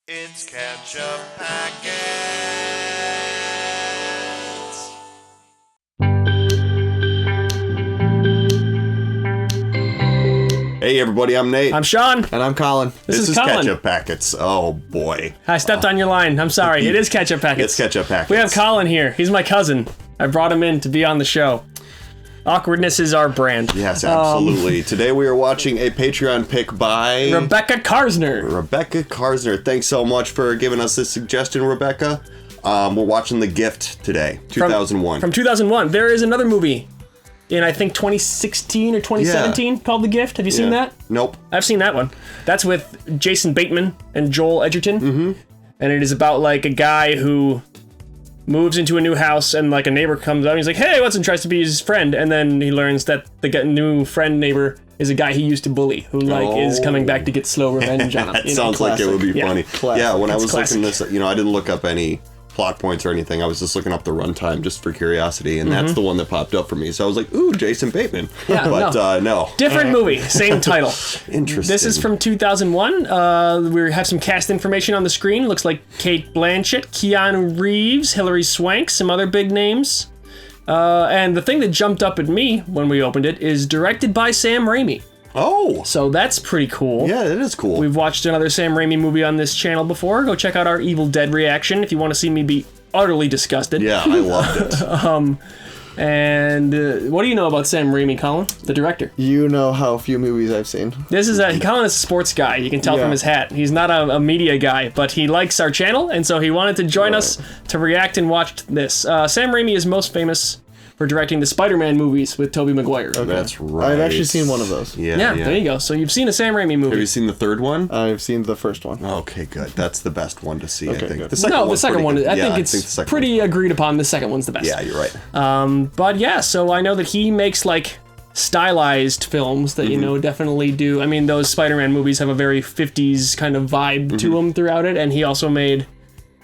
It's Ketchup Packets. Hey everybody, I'm Nate. I'm Sean. And I'm Colin. This is Colin. Ketchup Packets. Oh boy. I stepped on your line. I'm sorry. It is Ketchup Packets. It's Ketchup Packets. We have Colin here. He's my cousin. I brought him in to be on the show. Awkwardness is our brand. Yes, absolutely. Today we are watching a Patreon pick by Rebecca Karsner. Rebecca Karsner. Thanks so much for giving us this suggestion, Rebecca. We're watching The Gift today, 2001. From 2001. There is another movie in, I think, 2016 or 2017 called The Gift. Have you seen that? Nope. I've seen that one. That's with Jason Bateman and Joel Edgerton. Mm-hmm. And it is about, like, a guy who moves into a new house and, like, a neighbor comes out and he's like, hey, what's and tries to be his friend. And then he learns that the new friend neighbor is a guy he used to bully who, like, is coming back to get slow revenge on him. That sounds like it would be funny. Classic. Yeah, when I It's was looking this, I didn't look up any plot points or anything. I was just looking up the runtime just for curiosity, and that's the one that popped up for me. So I was like, ooh, Jason Bateman. Yeah, but no. Different movie, same title. Interesting. This is from 2001. We have some cast information on the screen. Looks like Kate Blanchett, Keanu Reeves, Hilary Swank, some other big names. And the thing that jumped up at me when we opened it is directed by Sam Raimi. Oh. So that's pretty cool. Yeah, it is cool. We've watched another Sam Raimi movie on this channel before. Go check out our Evil Dead reaction if you want to see me be utterly disgusted. Yeah, I loved it. And what do you know about Sam Raimi, Colin, the director? You know how few movies I've seen. Colin is a sports guy. You can tell from his hat. He's not a media guy, but he likes our channel, and so he wanted to join us to react and watch this. Sam Raimi is most famous for directing the Spider-Man movies with Tobey Maguire. Okay. That's right. I've actually seen one of those. Yeah, there you go. So you've seen a Sam Raimi movie. Have you seen the third one? I've seen the first one. Okay, good. That's the best one to see, I Okay, think. good. The second The one's second pretty one, good. I Yeah, think the it's second pretty agreed upon. The second one's the best. Yeah, you're right. But yeah, so I know that he makes, like, stylized films that, you know, definitely do. I mean, those Spider-Man movies have a very 50s kind of vibe to them throughout it, and he also made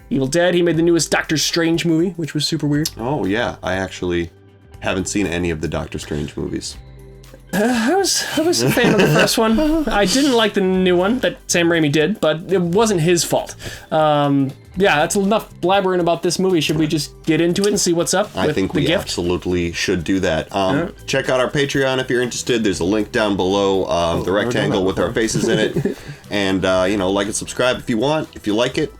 Evil Dead. He made the newest Doctor Strange movie, which was super weird. Oh, yeah. I actually haven't seen any of the Doctor Strange movies. I was a fan of the first one. I didn't like the new one that Sam Raimi did, but it wasn't his fault. Yeah, that's enough blabbering about this movie. Should we just get into it and see what's up? I think The we Gift? absolutely should do that. Check out our Patreon if you're interested. There's a link down below, the rectangle with our faces in it. And, like and subscribe if you want. If you like it,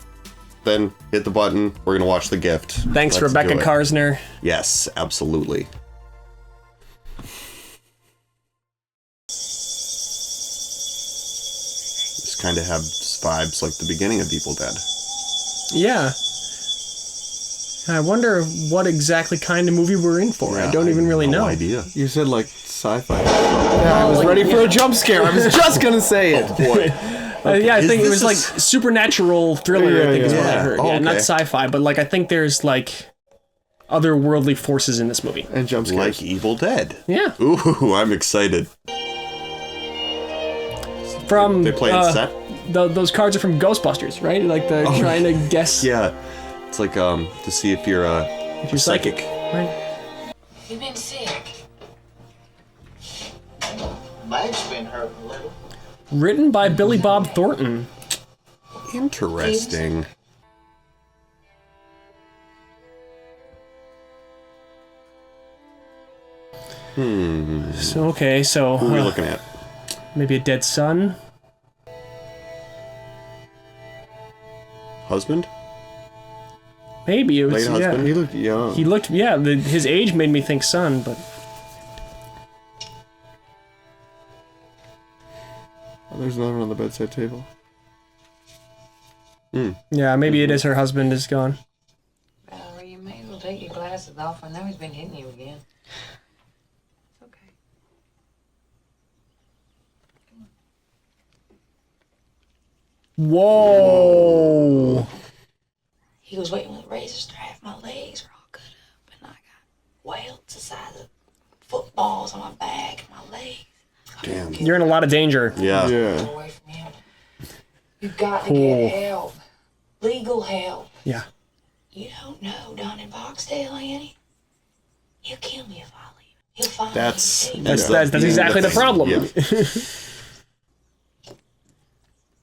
then hit the button. We're going to watch The Gift. Thanks, Let's Rebecca do it. Karsner. Yes, absolutely. This kind of has vibes like the beginning of Evil Dead. Yeah. I wonder what exactly kind of movie we're in for. I don't even really know. No idea. You said like sci-fi. Yeah, I was ready for a jump scare. I was just gonna say it. Boy. Yeah, I Is think it this was like supernatural thriller, I think is what I heard. Oh, Yeah, not okay. sci-fi, but like I think there's like otherworldly forces in this movie. And jump scares. Like Evil Dead. Yeah. Ooh, I'm excited. From They play it set? those cards are from Ghostbusters, right? Like they're trying to guess Yeah. It's like to see if you're if you're psychic. Right? You've been sick. Mike's been hurting a little. Written by Billy Bob Thornton. Interesting. So okay, so Who are we looking at? maybe a dead son. Husband? Maybe it was. Late Yeah. husband? He looked young. He looked. Yeah, his age made me think son, but Oh, there's another one on the bedside table. yeah, maybe it is her husband is gone. Valerie, you may as well take your glasses off. I know he's been hitting you again. It's okay. Whoa! He was waiting with a razor strap. My legs were all cut up, and I got welts the size of footballs on my back and my legs. Damn. You're in a lot of danger. Yeah. Yeah. Away from him. You've got to get help. Legal help. Yeah. You don't know Donnie Boxdale, Annie. He'll kill me if I leave. He'll find That's me. That's exactly the problem. Yeah.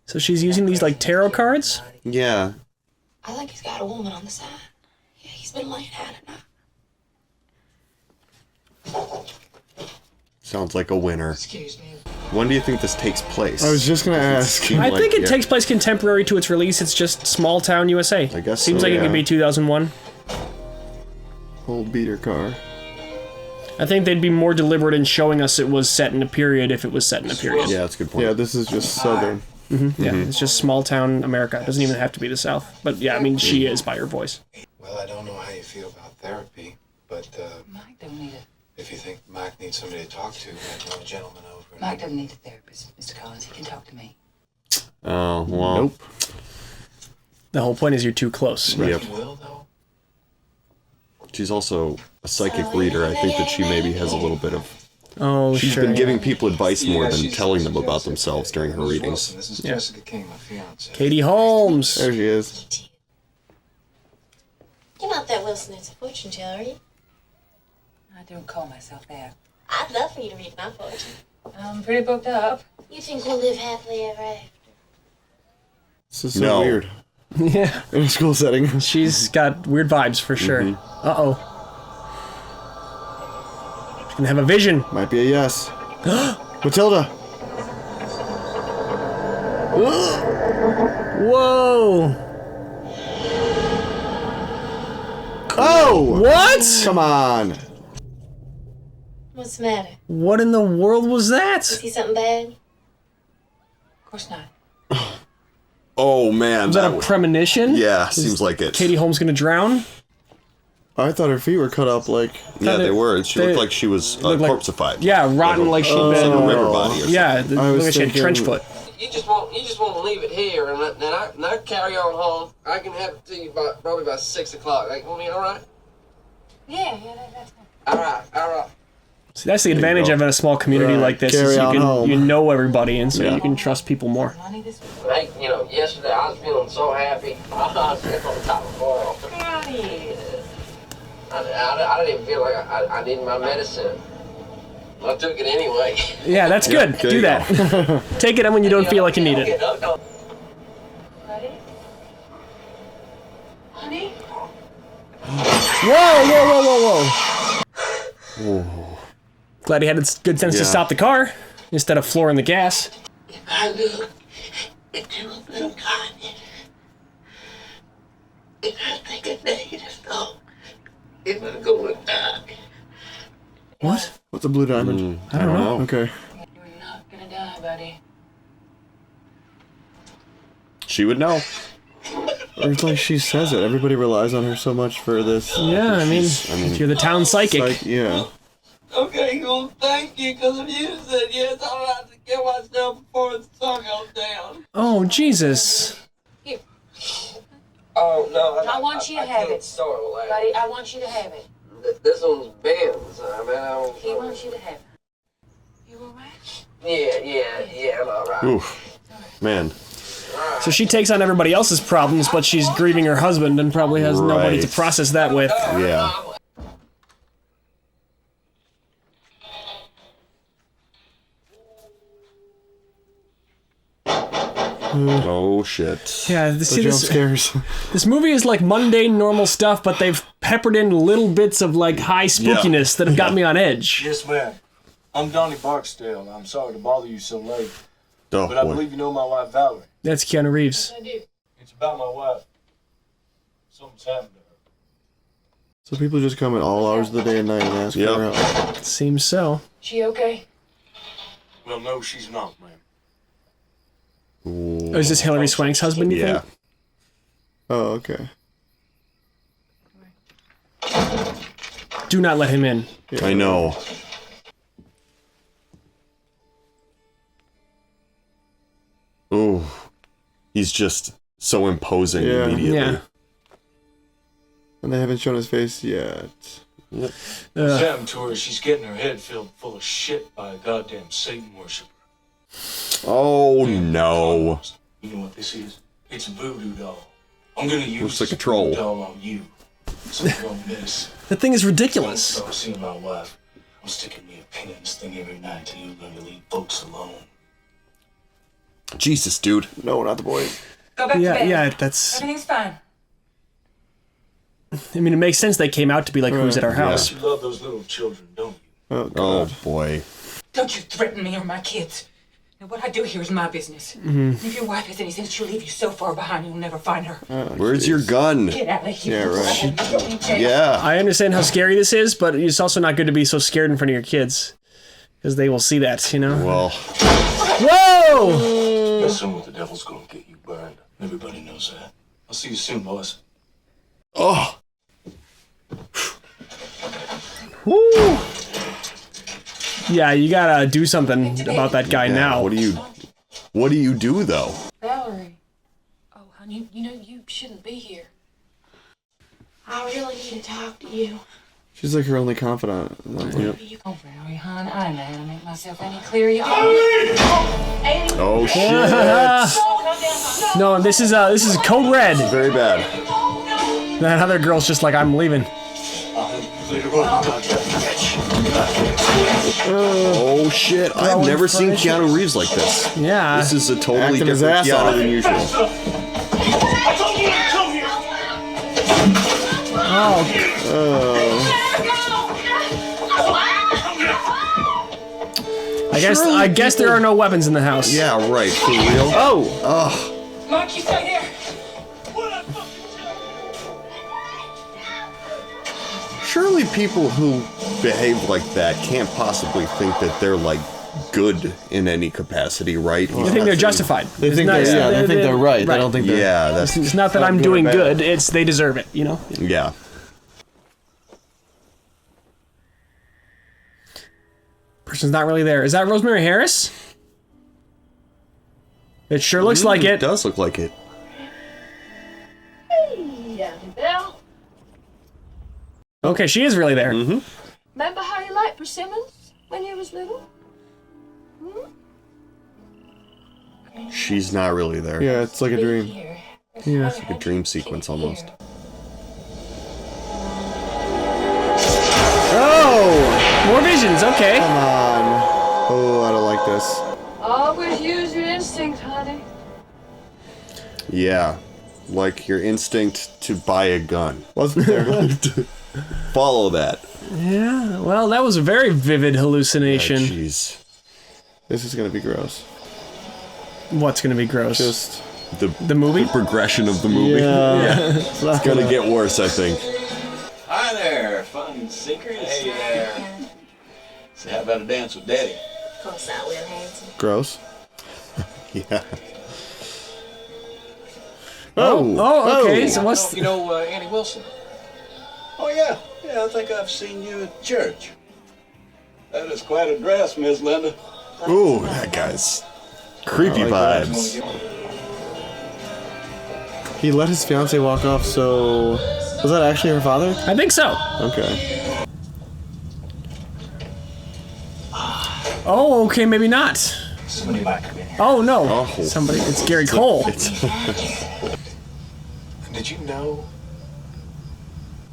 So she's using these like tarot cards? Yeah. I think he's got a woman on the side. Yeah, he's been laying at it now. Sounds like a winner. Excuse me. When do you think this takes place? I was just gonna ask. I think it takes place contemporary to its release. It's just small town USA. I guess Seems so, like it yeah. could be 2001. Old beater car. I think they'd be more deliberate in showing us it was set in a period if it was set in a period. Yeah, that's a good point. Yeah, this is just southern. Yeah, it's just small town America. It doesn't even have to be the South. But yeah, I mean, she is by her voice. Well, I don't know how you feel about therapy, but Mike don't need it. if you think Mike needs somebody to talk to, I know a gentleman over in... Mike doesn't need a therapist, Mr. Collins. He can talk to me. Oh, well. Nope. The whole point is you're too close. Yep. Will, though? She's also a psychic reader. I think that she maybe has a little bit of... Oh, She's sure. been giving people advice more Yeah, than she's- telling them she's about Jessica. themselves during her Miss readings. Wilson, this is Yeah. Jessica King, my fiance. Katie Holmes. There she is. You're not that Wilson it's a fortune teller, are you? I don't call myself that. I'd love for you to read my fortune. I'm pretty booked up. You think we'll live happily ever after? This is so No. weird. Yeah, In a school setting. she's got weird vibes for sure. Uh-oh. She's gonna have a vision. Might be a yes. Matilda! Whoa. Oh! What? Come on! What's the matter? What in the world was that? See something bad? Of course not. Oh, man. Was that a would- premonition? Yeah, seems like it. Katie Holmes gonna drown? I thought her feet were cut up like... Yeah, they they- were. She they looked like she was looked like- corpseified. Yeah, rotten like she'd Like been. a river body or something. Yeah, I look was like she had thinking- trench foot. You just want to leave it here, and then I carry on home. I can have it to you probably by 6 o'clock. Like, all right? Yeah, that's fine. All right. See, that's the advantage go. of a small community Right. like this. Carry Is on home. you know everybody, and so Yeah. you can trust people more. Money this week. Like, yesterday I was feeling so happy. I was on top of the world. I didn't even feel like I needed my medicine. I took it anyway. Yeah, that's good. there Do you that. Take it when you don't feel like you need it. Buddy? Honey? Whoa! Glad he had good sense to Yeah. stop the car instead of flooring the gas. I look into a blue garden. If I think a negative thought, it will go with dark. What? What's a blue diamond? I don't know. Okay. You're not gonna die, buddy. She would know. Or it's like she says it. Everybody relies on her so much for this. Yeah, I mean, you're the town psychic. Like, yeah. Okay, well, thank you, because if you said yes, I'll have to kill myself before the sun goes down. Oh, Jesus. Oh, no. I want you to have can't it. Start with that. Buddy, I want you to have it. This one's Ben's. I mean, I don't... He wants you to have it. You alright? Yeah, I'm all right. Oof. Man. So she takes on everybody else's problems, but she's grieving her husband and probably has nobody to Right. process that with. Yeah. Oh, shit. Yeah, The see, jump this, scares. this movie is like mundane, normal stuff, but they've peppered in little bits of like high spookiness that have got me on edge. Yes, ma'am. I'm Donnie Barksdale. I'm sorry to bother you so late, Oh, but I boy. believe you know my wife, Valerie. That's Keanu Reeves. I do. It's about my wife. Something's happened to her. So people just come at all hours of the day and night and ask Yep. her out. Seems so. She okay? Well, no, she's not, ma'am. Ooh. Oh, is this Hilary Swank's husband, you Yeah. think? Oh, okay. Do not let him in. I know. Ooh. He's just so imposing Yeah. immediately. Yeah. And they haven't shown his face yet. What's happened to her? She's getting her head filled full of shit by a goddamn Satan worshiper. Oh, no. You know what this is? It's a voodoo doll. I'm gonna use Looks like this a troll. voodoo doll on you. So you're gonna miss. The thing is Once ridiculous. start seeing my wife, I'm sticking me a pin in this thing every night till you learn to leave folks alone. Jesus, dude. No, not the boys. Go back to bed. Yeah, that's... Everything's fine. I mean, it makes sense they came out to be like, who's at our house? You love those little children, don't you? Oh, God. Oh, boy. Don't you threaten me or my kids. Now, what I do here is my business. And if your wife has any sense, she'll leave you so far behind you'll never find her. Where's your gun? Get out of here. Yeah, right. You'll be in jail. Yeah. I understand how scary this is, but it's also not good to be so scared in front of your kids. Because they will see that, you know? Well, Whoa! Messing with the devil's gonna get you burned. Everybody knows that. I'll see you soon, boys. oh. Woo! Yeah, you gotta do something about that guy now. What do you do, though? Valerie. Oh, honey, you know you shouldn't be here. I really need to talk to you. She's like her only confidant. Like, yep. Oh, Valerie, hon, I don't know how to make myself any clearer. You Oh, shit. No, this is Code Red. Very bad. That other girl's just like, I'm leaving. Oh, shit. I've never seen Keanu Reeves like this. Yeah. This is a totally Acting his different ass Keanu off. than usual. I guess there are no weapons in the house. Yeah, right. For real? Oh! Mark, you stay there. Surely people who behave like that can't possibly think that they're, like, good in any capacity, right? They think they're justified. They think they're right. They don't think they're... Yeah, that's... It's not that I'm good or doing bad. good, it's they deserve it, you know? Yeah. Person's not really there. Is that Rosemary Harris? It sure looks like It it. does look like it. Hey, Belle. Okay, she is really there. Remember how you liked Persimmons when you was little? She's not really there. Yeah, it's like a dream. Yeah. Like a dream sequence almost. Oh! More visions, okay. Come on. Oh, I don't like this. Always use your instinct, honey. Yeah. Like your instinct to buy a gun. Wasn't there? Follow that. Yeah, well, that was a very vivid hallucination. Jeez. This is gonna be gross. What's gonna be gross? Just... the movie? The progression of the movie. Yeah. It's gonna get worse, I think. Hi there, fun seekers. Hey there. So how about a dance with Daddy? Of course I will, handsome. Gross. Yeah. Oh, okay, so what's... You know Annie Wilson? Oh yeah, I think I've seen you at church. That is quite a dress, Miss Linda. Ooh, that guy's creepy vibes. He let his fiance walk off, so... Was that actually her father? I think so. Okay. Oh, okay, maybe not. Somebody might come in here. Oh, no. Oh. Somebody, it's Gary Cole. Did you know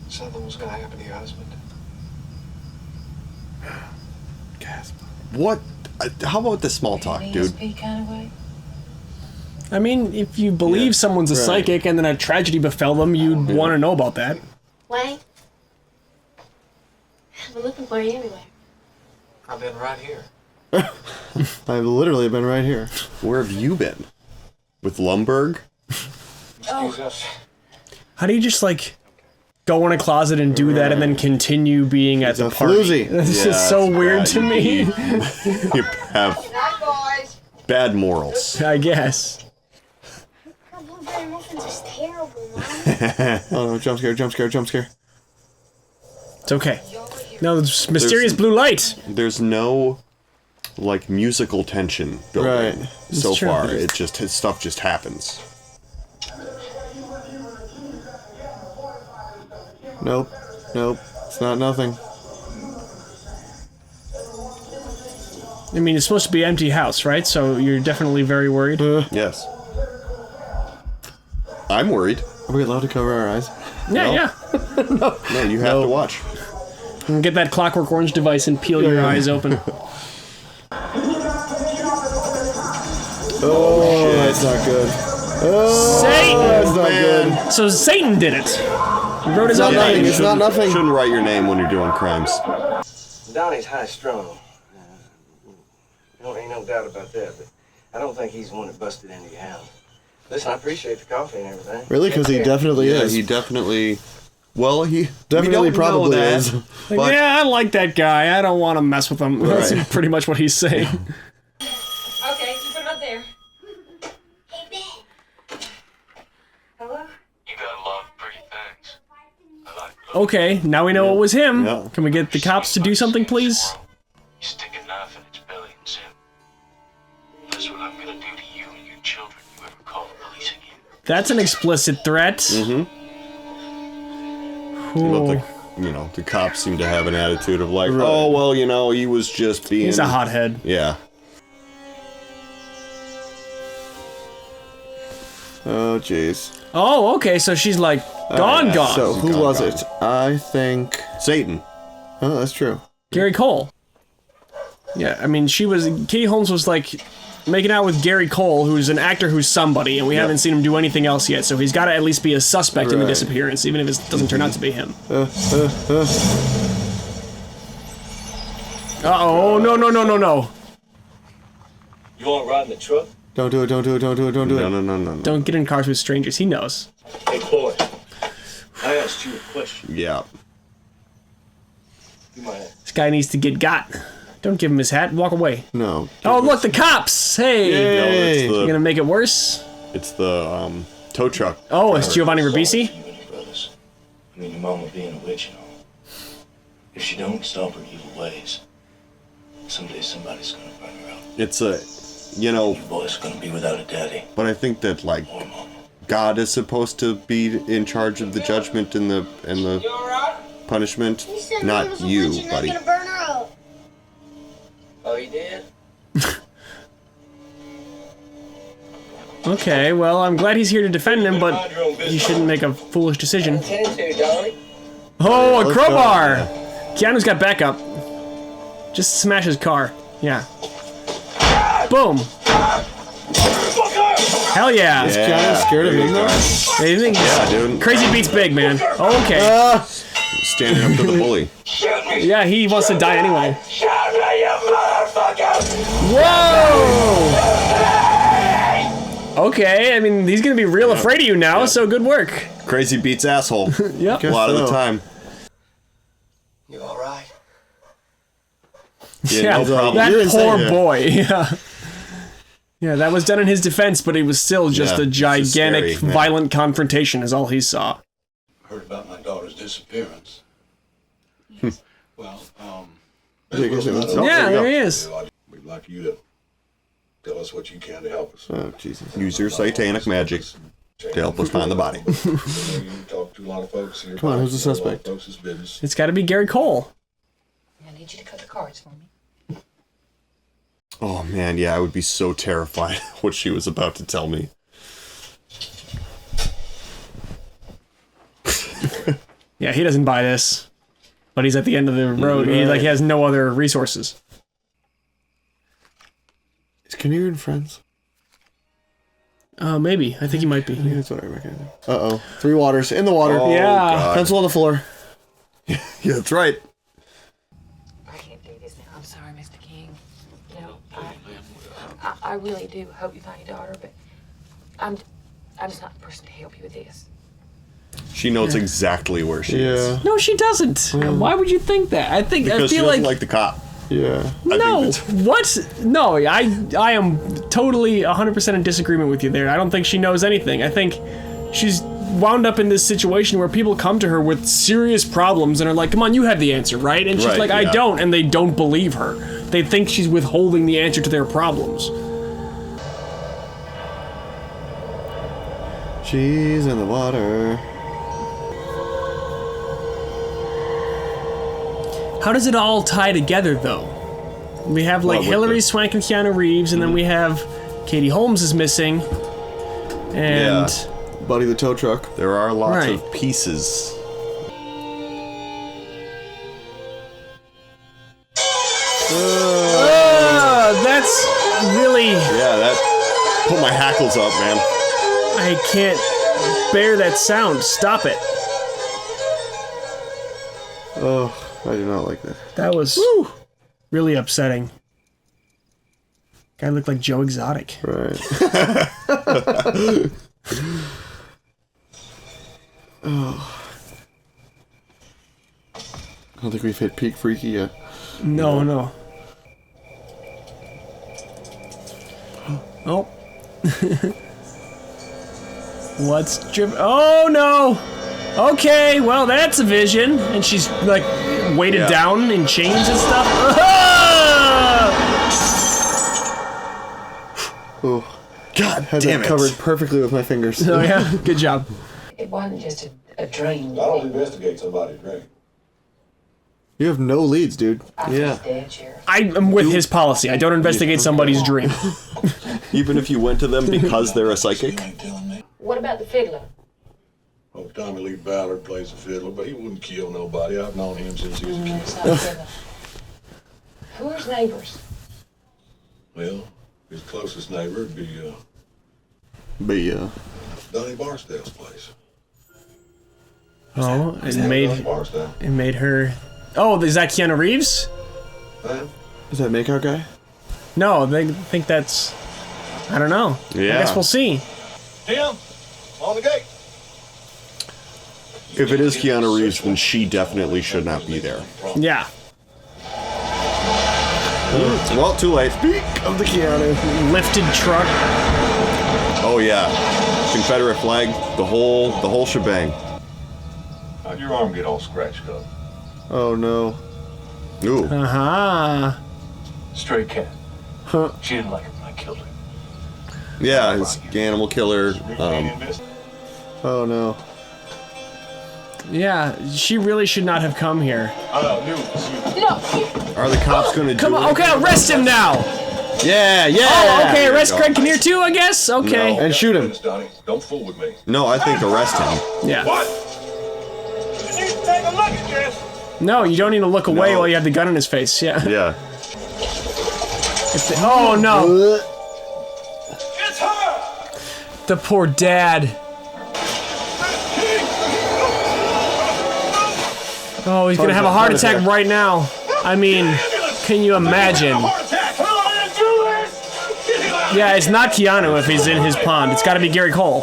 something was going to happen to your husband? Gasp. What? How about the small talk, dude? kind of way. I mean, if you believe someone's a Right. psychic and then a tragedy befell them, you'd want to know about that. Wayne? I've been looking for you everywhere. I've been right here. I've literally been right here. Where have you been? With Lumberg? Excuse us. How do you just, like, go in a closet and do that and then continue being at the a party? floozy. This Yeah, is so that's weird bad. to me. You have bad morals. I guess. Blueberry muffins are terrible, Mom. Oh no, jump scare, jump scare, jump scare. It's okay. No, this mysterious blue light. There's no, like, musical tension building Right. so It's true. far. It just, his stuff just happens. Nope. Nope. It's not nothing. I mean, it's supposed to be an empty house, right? So you're definitely very worried. Yes. I'm worried. Are we allowed to cover our eyes? Yeah, No, you have to watch. And get that Clockwork Orange device and peel your eyes open. Oh, that's not good. Oh, Satan! that's not Man. good. So Satan did it. He wrote his It's own not nothing. name. It's not nothing. Shouldn't write your name when you're doing crimes. Donnie's high strung. Ain't no doubt about that, but I don't think he's the one that busted into your house. Listen, I appreciate the coffee and everything. Really? Because he definitely Yeah, is. he definitely. Well, he Definitely we don't probably know that, is. but Yeah, I like that guy. I don't want to mess with him. That's Right. pretty much what he's saying. Okay, you put it up there. Hey, Ben. Hello? You got a lot of pretty things. I like Okay, now we know it was him. Yeah. Can we get the cops to do something, please? You stick a knife in its belly and zip. That's what I'm gonna do to you and your children. You ever call the police again? That's an explicit threat. but the cops seem to have an attitude of like, oh well, he was just being. He's a hothead. Yeah. Oh, jeez. Oh, okay, so she's like gone. So, who Gone, was gone. it? I think... Satan. Oh, that's true. Gary Cole. Yeah, I mean, Katie Holmes was like making out with Gary Cole, who's an actor who's somebody, and we haven't seen him do anything else yet, so he's got to at least be a suspect in the Right. disappearance, even if it doesn't turn out to be him. Uh-oh, no. You want to ride in the truck? Don't do it, don't do it, don't do it, don't do it. No. Don't get in cars with strangers, he knows. Hey, boy. I asked you a question. Yeah. You might. This guy needs to get got. Don't give him his hat, walk away. No. Oh, look, the cops! Hey! No, You're gonna make it worse? it's the tow truck. Oh, it's Giovanni Ribisi? You and your brothers. I mean, your mama being a witch and all. If she don't stop her evil ways, someday somebody's gonna burn her out. It's a, Your boy's gonna be without a daddy but I think that like or mama. God is supposed to be in charge of the judgment and the punishment, He said he not was a you, witch and buddy. I'm gonna burn her out. Oh, you did? Okay, well, I'm glad he's here to defend him, but he shouldn't make a foolish decision. 10-2, Donnie. Oh, a let's crowbar! Keanu's got backup. Just smash his car. Yeah. Boom. Hell yeah. Is Keanu scared of him, though? Hey, you think Yeah, dude. Crazy beats big, man. Okay. Standing up to the bully. Yeah, he wants to die anyway. Whoa! Okay, I mean, he's gonna be real afraid of you now, so good work. Crazy beats asshole. Yep. A lot of the so. time. You all right? Yeah, no problem. That You're insane. poor Yeah. boy. Yeah. Yeah, that was done in his defense, but it was still just Yeah, a it's just gigantic, scary, man. violent confrontation, is all he saw. Heard about my daughter's disappearance. Well, Yeah, there he is. We'd like you to tell us what you can to help us. Oh, Jesus. Use your satanic magic to help us find the body. You talk to a lot of folks here. Come on, who's the A lot of suspect? folks' business. It's got to be Gary Cole. I need you to cut the cards for me. Oh man, yeah, I would be so terrified what she was about to tell me. Yeah, he doesn't buy this, but he's at the end of the road. He has no other resources. Is Kinnear and Friends? Maybe. I think he might be. That's what I recognize. Uh-oh. 3 waters. In the water. Oh, Yeah. God. Pencil on the floor. Yeah, that's right. I can't do this now. I'm sorry, Mr. King. You know, I really do hope you find your daughter, but I'm just not the person to help you with this. She knows exactly where she is. Yeah. No, she doesn't. Why would you think that? I Because she feel doesn't like like the cop. Yeah. no. think What? No, I am totally 100% in disagreement with you there. I don't think she knows anything. I think she's wound up in this situation where people come to her with serious problems and are like, "Come on, you have the answer, right?" And she's Right, like, "I yeah. don't," and they don't believe her. They think she's withholding the answer to their problems. She's in the water. How does it all tie together, though? We have like Well, with Hilary the- Swank and Keanu Reeves, and then we have Katie Holmes is missing, and Buddy the tow truck. There are lots Right. of pieces. that's really Yeah, that Put my hackles up, man. I can't bear that sound. Stop it. Oh, I do not like that. That was really upsetting. Guy looked like Joe Exotic. Right. Oh. I don't think we've hit peak freaky yet. No. Oh. What's drip? Oh no! Okay, well that's a vision, and she's like weighted down in chains and stuff. Oh, God had damn that it. covered perfectly with my fingers. Oh yeah, good job. It wasn't just a dream. I don't investigate somebody's dream. You have no leads, dude. He's dead, Sheriff. I am with his policy. I don't investigate somebody's dream. Even if you went to them because they're a psychic? What about the fiddler? Oh, Tommy Lee Ballard plays the fiddler, but he wouldn't kill nobody. I've known him since he was a kid. It's not a fiddler. Who are his neighbors? Well, his closest neighbor would be Donnie Barksdale's place. Oh, Donnie Barksdale. it made her. Oh, is that Keanu Reeves? Huh? Is that makeout guy? No, they think that's. I don't know. Yeah. I guess we'll see. Tim, on the gate. If it is Keanu Reeves, then she definitely should not be there. Yeah. Well, too late. Speak of the Keanu. Lifted truck. Oh yeah, Confederate flag, the whole shebang. How'd your arm get all scratched up? Oh no. Ooh. Uh-huh. Stray cat. Huh. She didn't like it when I killed her. Yeah, it's animal killer. Oh no. Yeah, she really should not have come here. No. Are the cops gonna do Come on, okay, arrest him now! Yeah. Oh, okay, arrest There you Craig Kinnear too, I guess? Okay. No. And shoot him. Donnie, don't fool with me. No, I think arrest him. Yeah. What? You need to take a look at this. No, you don't need to look away No. while you have the gun in his face, yeah. Yeah. Oh no, It's her. the poor dad. Oh, he's gonna have a heart attack right now. I mean, can you imagine? Yeah, it's not Keanu if he's in his pond. It's gotta be Gary Cole.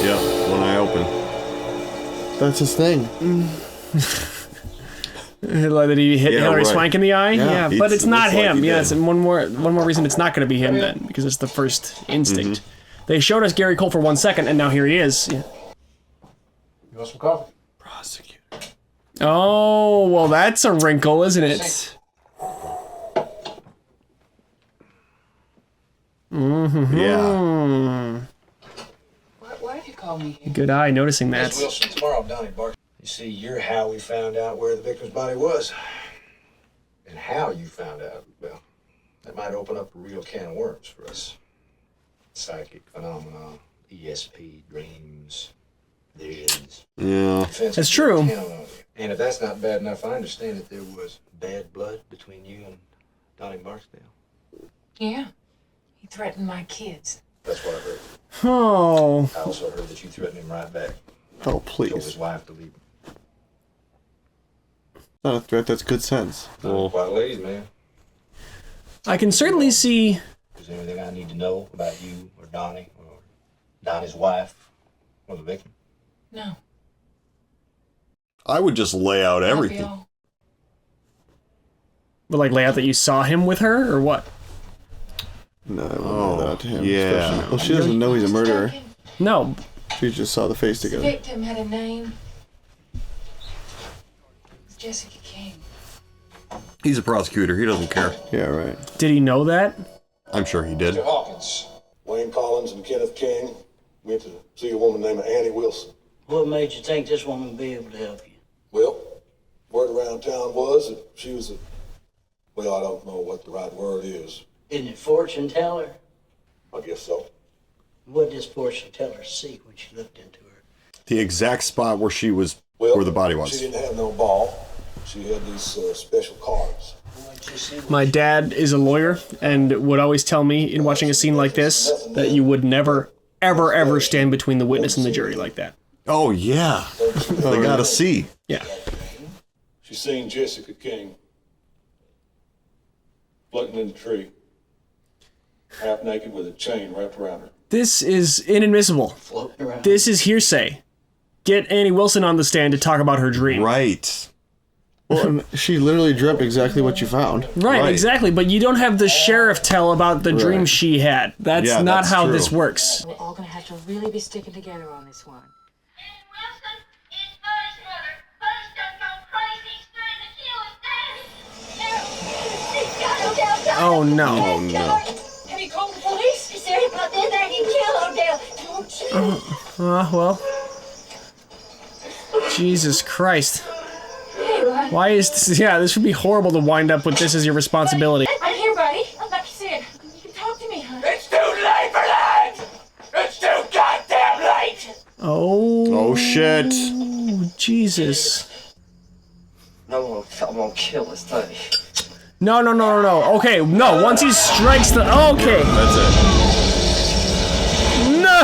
Yep. One eye open. That's his thing. Like that he hit Yeah, Hillary right. Swank in the eye. Yeah, He- but it's not looks like him. he Yeah, did. it's one more reason it's not gonna be him then, because it's the first instinct. They showed us Gary Cole for 1 second, and now here he is. Yeah. You want some coffee? Prosecutor. Oh, well, that's a wrinkle, isn't it? Yeah. Why did you call me here? Good eye noticing that. Miss Wilson, tomorrow, Donnie Barksdale. You see, you're how we found out where the victim's body was. And how you found out, well, that might open up a real can of worms for us. Psychic phenomena, ESP, dreams, visions. Yeah. That's true. And if that's not bad enough, I understand that there was bad blood between you and Donnie Barksdale. Yeah. He threatened my kids. That's what I heard. Oh. I also heard that you threatened him right back. Oh, Told please. his wife to leave him. Not a threat, that's good sense. Well, quite ladies, man. I can certainly see. Is there anything I need to know about you or Donnie or Donnie's wife or the victim? No. I would just lay out That'd be everything. all. But like lay out that you saw him with her, or what? No, I wouldn't do that to him. yeah. especially- Well, she doesn't know he's a murderer. No. She just saw the face The together. victim had a name. It was Jessica King. He's a prosecutor. He doesn't care. Yeah, right. Did he know that? I'm sure he did. Mr. Hawkins, Wayne Collins and Kenneth King went to see a woman named Annie Wilson. What made you think this woman would be able to help you? Well, word around town was that she was well, I don't know what the right word is. Isn't it fortune teller? I guess so. What did this fortune teller see when she looked into her? The exact spot where where the body was. She didn't have no ball. She had these special cards. My dad is a lawyer and would always tell me in watching a scene like this that you would never, ever, ever stand between the witness and the jury like that. Oh, yeah. They gotta see. Yeah. She's seen Jessica King floating in the tree, half naked with a chain wrapped around her. This is inadmissible. This is hearsay. Get Annie Wilson on the stand to talk about her dream. Right. Well, and she literally dreamt exactly what you found. Right, exactly. But you don't have the sheriff tell about the dream she had. That's not how this works. We're all gonna have to really be sticking together on this one. Oh no. Oh no. Have you called the police? Is there about that that you kill Odell? Don't you? Well. Jesus Christ. Why is this? Yeah, this would be horrible to wind up with this as your responsibility. I'm here, buddy. Like you said, you can talk to me, huh? It's too late for that! It's too goddamn late! Oh. Oh shit. Jesus. No, I'm gonna kill this thing. No. Okay, no. Once he strikes the. Okay. That's it. No!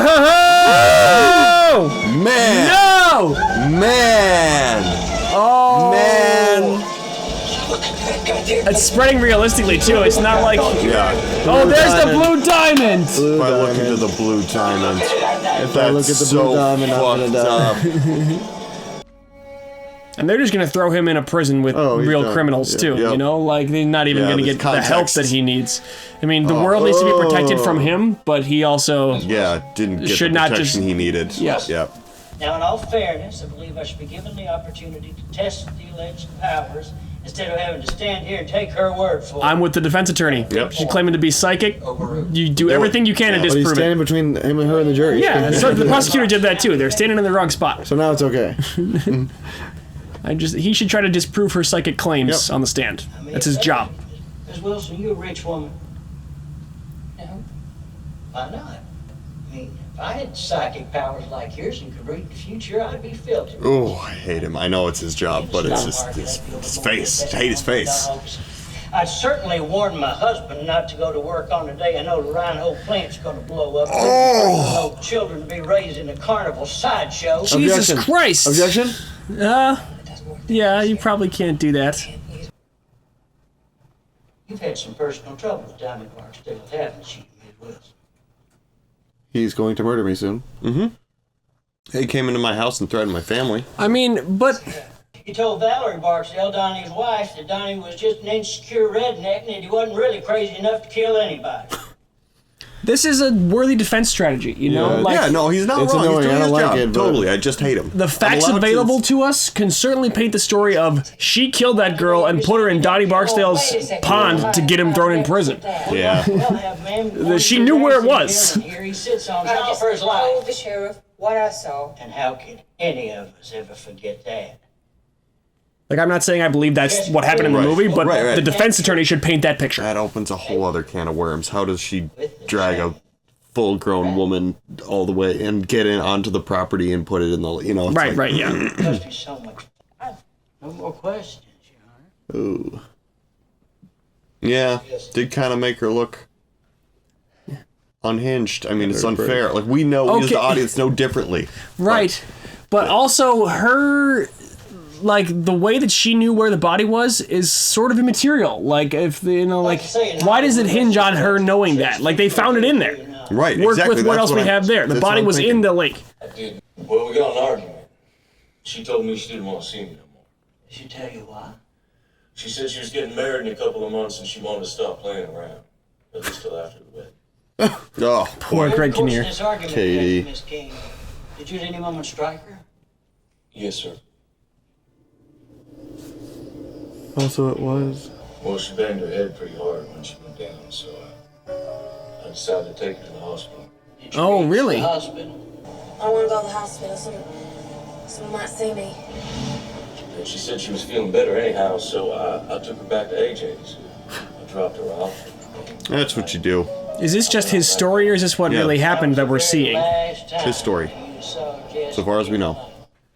Man! No! Man! Oh! Man! It's spreading realistically, too. It's not like. Yeah. Oh, there's the blue diamond! If I look into the blue diamond, If I look at the blue diamond, I'm gonna die. And they're just gonna throw him in a prison with real done. criminals, Yeah. too. You know? Like, they're not even gonna there's get the help context. that he needs. I mean, the world needs to be protected from him, but he also. didn't get Should the not protection just- he needed. Yes. Yep. Now, in all fairness, I believe I should be given the opportunity to test the alleged powers instead of having to stand here and take her word for it. I'm with the defense attorney. Yep. She's claiming to be psychic. You do everything you can to But he's disprove it. standing between him and her and the jury. Yeah, and so the prosecutor did that too. They're standing in the wrong spot. So now it's okay. He should try to disprove her psychic claims on the stand. That's his job. Miss Wilson, you're a rich woman. No. Why not? I mean, if I had psychic powers like yours and could read the future, I'd be filthy. Oh, I hate him. I know it's his job, but it's just his face. I hate his face. I'd certainly warn my husband not to go to work on the day I know the Rhino plant's going to blow up. Oh. No children to be raised in a carnival sideshow. Jesus Christ! Objection? Yeah, you probably can't do that. You've had some personal trouble with Diamond Barksdale, haven't you, Miss Wilson? He's going to murder me soon. Mm-hmm. He came into my house and threatened my family. I mean, but... He told Valerie Barksdale, Donnie's wife, that Donnie was just an insecure redneck and that he wasn't really crazy enough to kill anybody. This is a worthy defense strategy, you know? No, he's not It's wrong. annoying. He's doing I don't his like job. it, but- Totally. I just hate him. The facts available to us can certainly paint the story of she killed that girl and put her in Donnie Barksdale's pond to get him thrown in prison. Yeah. She knew where it was. Here he sits on I top just for his life. told the sheriff what I saw. And how could any of us ever forget that? Like, I'm not saying I believe that's what happened in the Right. movie, but Right. the defense attorney should paint that picture. That opens a whole other can of worms. How does she drag a full-grown woman all the way and get in onto the property and put it in the, it's Right, like, yeah. Must be so much. No more questions, Your Honor. Ooh. Yeah, did kind of make her look unhinged. I mean, it's unfair. Like, we know, we as the audience know differently. Right. But also, her... Like, the way that she knew where the body was is sort of immaterial. Like, if, why does it hinge on her knowing that? Like, they found it in there. Right, Work exactly. with what That's else we I'm- have there. The that's body what I'm was thinking. in the lake. I did. Well, we got in an argument. She told me she didn't want to see me no more. Did she tell you why? She said she was getting married in a couple of months and she wanted to stop playing around. At least till after the wedding. Oh, Poor Greg Kinnear. This argument, Katie. Miss King. Did you at any moment strike her? Yes, sir. Also, it was. Well, she banged her head pretty hard when she went down, so I decided to take her to the hospital. Oh, really? I want to go to the hospital. Someone might see me. And she said she was feeling better anyhow, so I took her back to AJ's. I dropped her off. That's what you do. Is this just his story, or is this what really happened that we're seeing? It's his story. So far as we know.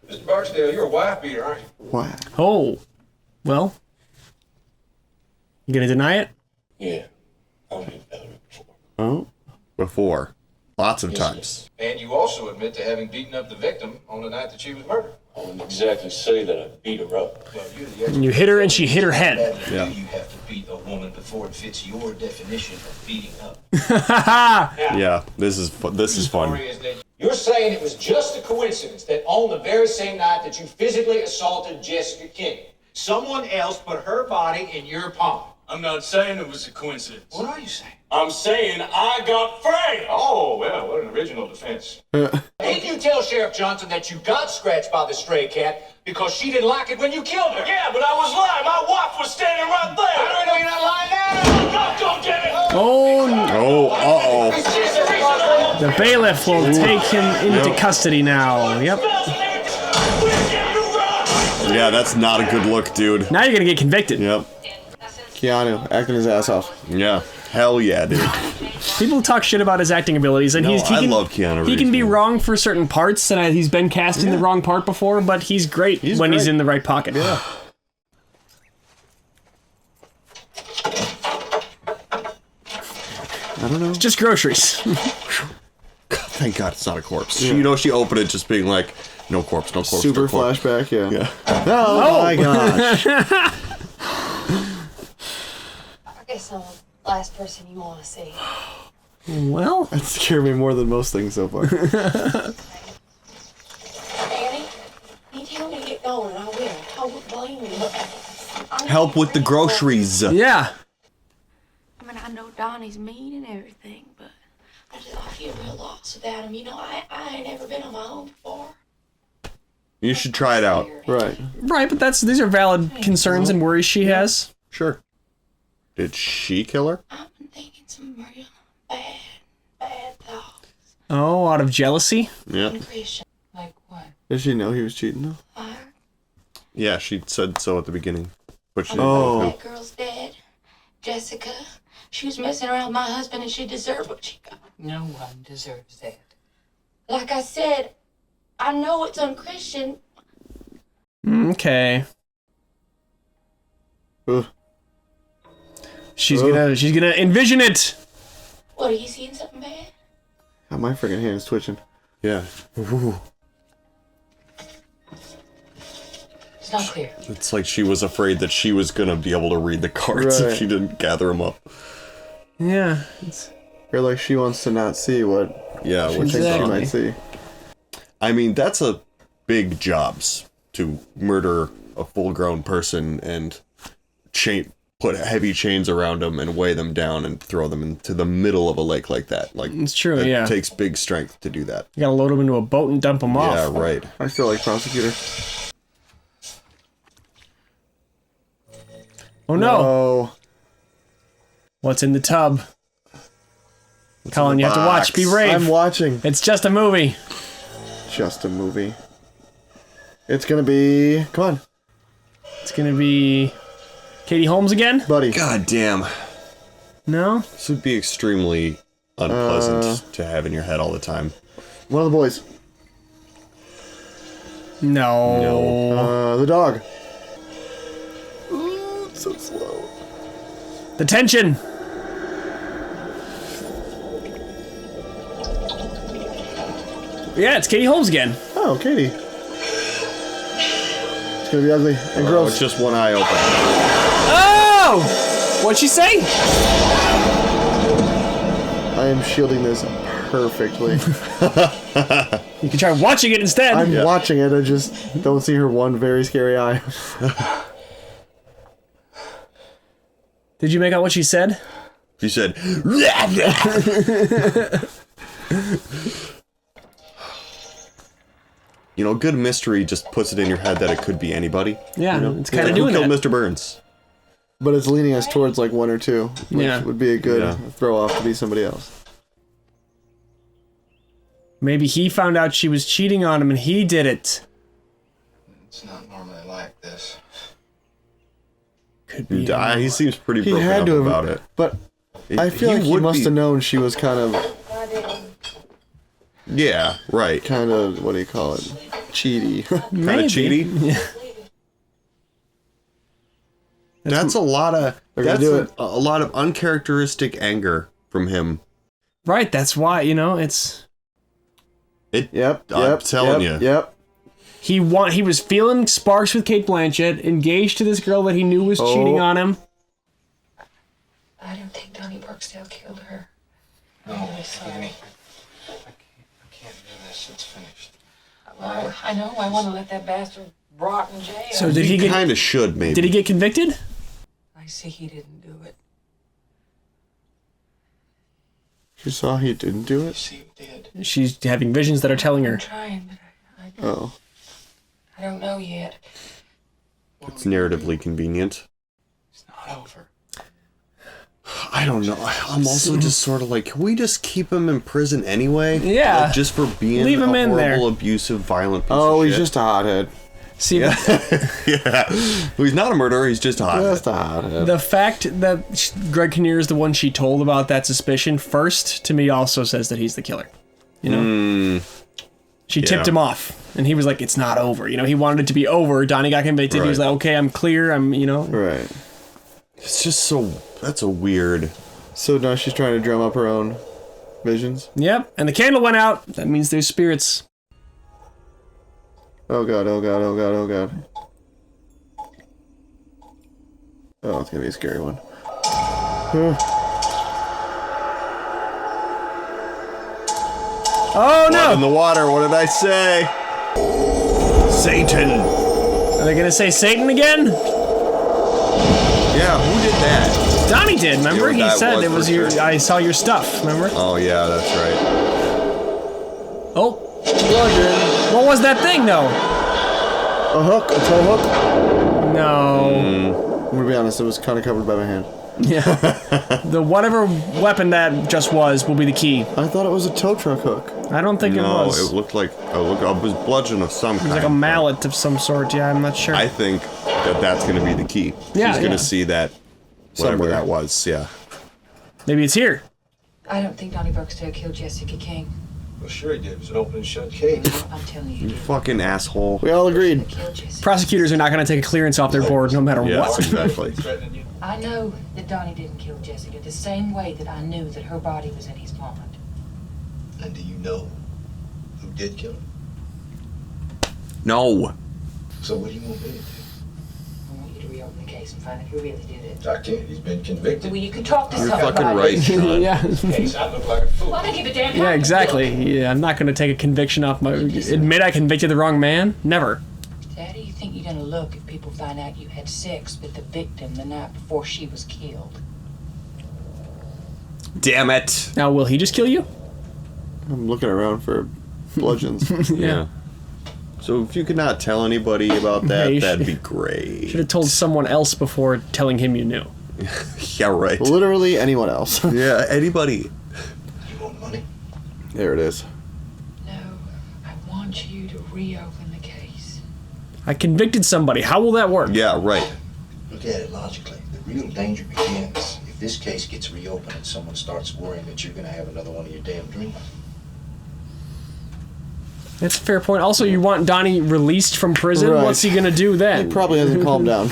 Mr. Barksdale, you're a wife beater, aren't you? What? Oh. Well. You gonna deny it? Yeah. I've been Valerie before. Oh, before. Lots of times. And you also admit to having beaten up the victim on the night that she was murdered. I wouldn't exactly say that I beat her up. Well, you're the And you hit her and she hit her head. Yeah. You have to beat a woman before it fits your definition of beating up. Yeah, this is fun. You're saying it was just a coincidence that on the very same night that you physically assaulted Jessica King, someone else put her body in your palm. I'm not saying it was a coincidence. What are you saying? I'm saying I got framed. Oh, well, what an original defense. Did you tell Sheriff Johnson that you got scratched by the stray cat because she didn't like it when you killed her? Yeah, but I was lying. My wife was standing right there. How do I know you're not lying now? God damn it! Oh, no. Oh, The bailiff will take him into custody now. Yep. yeah, that's not a good look, dude. Now you're gonna get convicted. Yep. Keanu acting his ass off. Yeah. Hell yeah, dude. People talk shit about his acting abilities, and No, he I can, love Keanu He can Reeves, be man. wrong for certain parts, and he's been cast in the wrong part before, but he's great when he's in the right pocket. Yeah. I don't know. It's just groceries. Thank God it's not a corpse. You know, she opened it just being like, no corpse, no corpse. Super no corpse. flashback, yeah. Yeah. Oh my gosh. I guess I'm the last person you want to see. Well, That scared me more than most things so far. Danny, you tell me to get going, and I will. I won't blame you. Help with the groceries. yeah. I mean, I know Donnie's mean and everything, but I feel real lost without him. You know, I ain't ever been on my own before. You should try it out. Right. Right, but these are valid concerns and worries she has. Sure. Did she kill her? I've been thinking some real bad thoughts. Oh, out of jealousy? Yeah. Christian. Like what? Did she know he was cheating though? Yeah, she said so at the beginning. But she didn't Oh. know. That girl's dead. Jessica. She was messing around with my husband and she deserved what she got. No one deserves that. Like I said, I know it's unchristian. Okay. Ugh. She's gonna envision it. What, are you seeing something bad? Oh, my freaking hand is twitching. Yeah. Ooh. It's not clear. It's like she was afraid that she was gonna be able to read the cards Right. if she didn't gather them up. Yeah. Or like she wants to not see what Yeah, she which thinks she Exactly. might see. I mean, that's a big jobs to murder a full-grown person and put heavy chains around them and weigh them down and throw them into the middle of a lake like that. Like, It's true, it yeah. takes big strength to do that. You gotta load them into a boat and dump them off. Yeah, right. I feel like prosecutor. Oh no. Oh. What's in the tub? Colin, you have to watch. Be brave. I'm watching. It's just a movie. Just a movie. It's gonna be. Come on, It's gonna be Katie Holmes again? buddy. God damn. No? This would be extremely unpleasant to have in your head all the time. One of the boys. No. The dog. Ooh, it's so slow. The tension. Yeah, it's Katie Holmes again. Oh, Katie. It's gonna be ugly and Oh, gross. it's just one eye open. Oh! What'd she say? I am shielding this perfectly. You can try watching it instead. I'm watching it. I just don't see her one very scary eye. Did you make out what she said? She said, you know, good mystery just puts it in your head that it could be anybody. Yeah, You know? it's kind Like, of who doing killed that. Mr. Burns? But it's leaning us towards like one or two, which Yeah. would be a good Yeah. throw off to be somebody else. Maybe he found out she was cheating on him and he did it. It's not normally like this. Could be. He seems pretty He broken had up to have, about it. but I feel like he would must be- have known she was kind of, Yeah, right. what do you call it? Cheaty. Kind Maybe. of cheaty. Yeah. That's a lot of. That's do it. a lot of uncharacteristic anger from him. Right. That's why it's. I'm telling you. Yep. He was feeling sparks with Kate Blanchett, engaged to this girl that he knew was cheating on him. I don't think Donnie Barksdale killed her. No, I'm really sorry. Annie. I can't do this. It's finished. Well, I know. I want to let that bastard rot in jail. So did he get? Kind of should maybe. Did he get convicted? I see he didn't do it. You saw he didn't do it? See, he did. She's having visions that are telling her. I'm trying, but Oh. I don't know yet. It's narratively convenient. It's not over. I don't know. I'm also just sort of like, can we just keep him in prison anyway? Yeah. Like, just for being Leave him a in there. horrible, abusive, violent piece Oh, of he's shit. just a hothead. See, Yeah. Yeah. Well, he's not a murderer. He's just hot. Just a hothead. the fact that Greg Kinnear is the one she told about that suspicion first, to me, also says that he's the killer. You know? She tipped him off, and he was like, it's not over. You know, he wanted it to be over. Donnie got convicted. Right. He was like, okay, I'm clear. Right. It's just so... That's a weird... So now she's trying to drum up her own visions? Yep, and the candle went out. That means there's spirits. Oh god, oh god, oh god, oh god. Oh, it's gonna be a scary one. Oh no! In the water, what did I say? Satan! Are they gonna say Satan again? Yeah, who did that? Donnie did, remember? Yeah, He that said was it was for your. sure. I saw your stuff, remember? Oh, yeah, that's right. Oh. Bludgeon. What was that thing, though? A hook? A tow hook? No. I'm gonna be honest, it was kind of covered by my hand. Yeah. The whatever weapon that just was will be the key. I thought it was a tow truck hook. I don't think it No, was. it looked like... it was bludgeon of some It kind. was like a mallet of some sort, yeah, I'm not sure. I think that that's going to be the key. Yeah, She's going to yeah. see that... Whatever Somewhere. that was, yeah. Maybe it's here. I don't think Donnie Barksdale killed Jessica King. Well, sure he did. It was an open and shut case. I'm telling you. You fucking asshole. We all agreed. Killed Jessica. Prosecutors are not going to take a clearance off their board no matter Yeah, what. exactly. Threatening you? I know that Donnie didn't kill Jessica the same way that I knew that her body was in his pond. And do you know who did kill her? No. So what do you want me to do? I want you to reopen the case and find out who really did it. I can't. He's been convicted. Well, you can talk to You're somebody. fucking right, Sean. Yeah. Case, I look like a fool. Well, I don't give a damn. Yeah, exactly. Yeah, I'm not going to take a conviction off my... Admit I convicted the wrong man? Never. How do you think you're gonna look if people find out you had sex with the victim the night before she was killed? Damn it. Now, will he just kill you? I'm looking around for bludgeons. Yeah. So if you could not tell anybody about that, Yeah, you that'd should- be great. Should have told someone else before telling him you knew. Yeah, right. Literally anyone else. Yeah, anybody. You want money? There it is. No, I want you to reopen the case. I convicted somebody. How will that work? Yeah, right. Look at it logically. The real danger begins if this case gets reopened and someone starts worrying that you're gonna have another one of your damn dreams. That's a fair point. Also, you want Donnie released from prison? Right. What's he going to do then? He probably hasn't calmed down.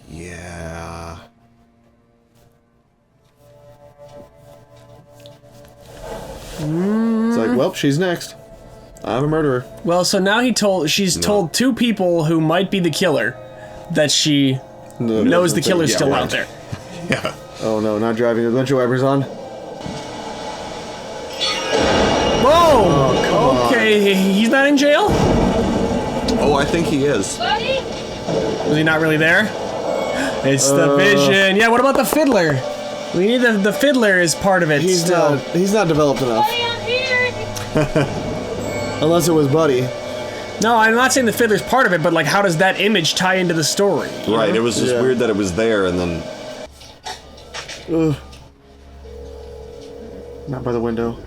Yeah. It's like, well, she's next. I'm a murderer. Well, so now she's told two people who might be the killer that she knows the killer's Yeah, still right. out there. Yeah. Oh no, not driving with windshield wipers on. Whoa! Okay, he's not in jail? Oh, I think he is. Was he not really there? It's the vision. Yeah, what about the fiddler? We need the fiddler as part of it. He's still. not developed enough. Unless it was Buddy. No, I'm not saying the fiddler's part of it, but like, how does that image tie into the story? you Right, know? it was just Yeah. weird that it was there and then... Ugh. Not by the window.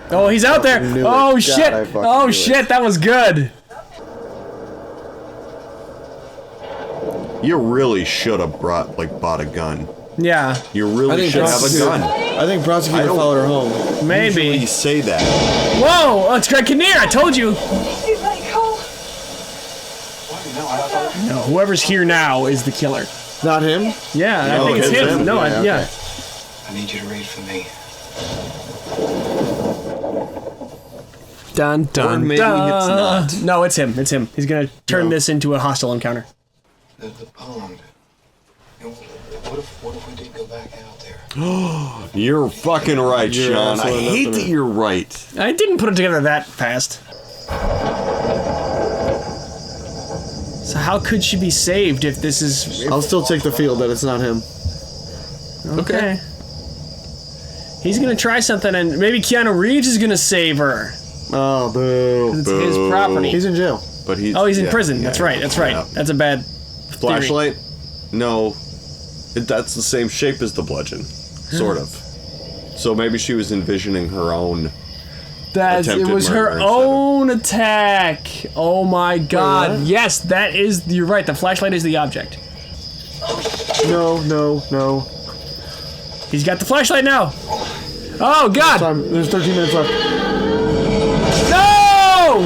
Oh, he's out there! knew it. Oh God, shit! I fucking Oh knew it. shit, that was good! You really should have bought a gun. Yeah, You really should have a gun. I think prosecutor I don't- followed her home. maybe. You say that. Whoa! Oh, it's Greg Kinnear, I told you! No, whoever's here now is the killer. Not him? Yeah, I think it's him. No, yeah. I need you to read for me. Dun, dun, Or maybe it's not. No, it's him. It's him. He's going to turn this into a hostile encounter. The pond. You know, what if we did go back out there? You're fucking right, You're Sean. I absolutely hate nothing. that you're right. I didn't put it together that fast. So how could she be saved if this is... I'll still take the field that it's not him. Okay. He's going to try something, and maybe Keanu Reeves is going to save her. Oh, boo. It's his property. He's in jail. But he's in prison. That's right. That's right. Yeah. That's a bad Flashlight? No. That's the same shape as the bludgeon. Sort of. So maybe she was envisioning her own It was her own attack. Oh my god. Yes, that is... You're right. The flashlight is the object. No. He's got the flashlight now. Oh god. There's 13 minutes left. No!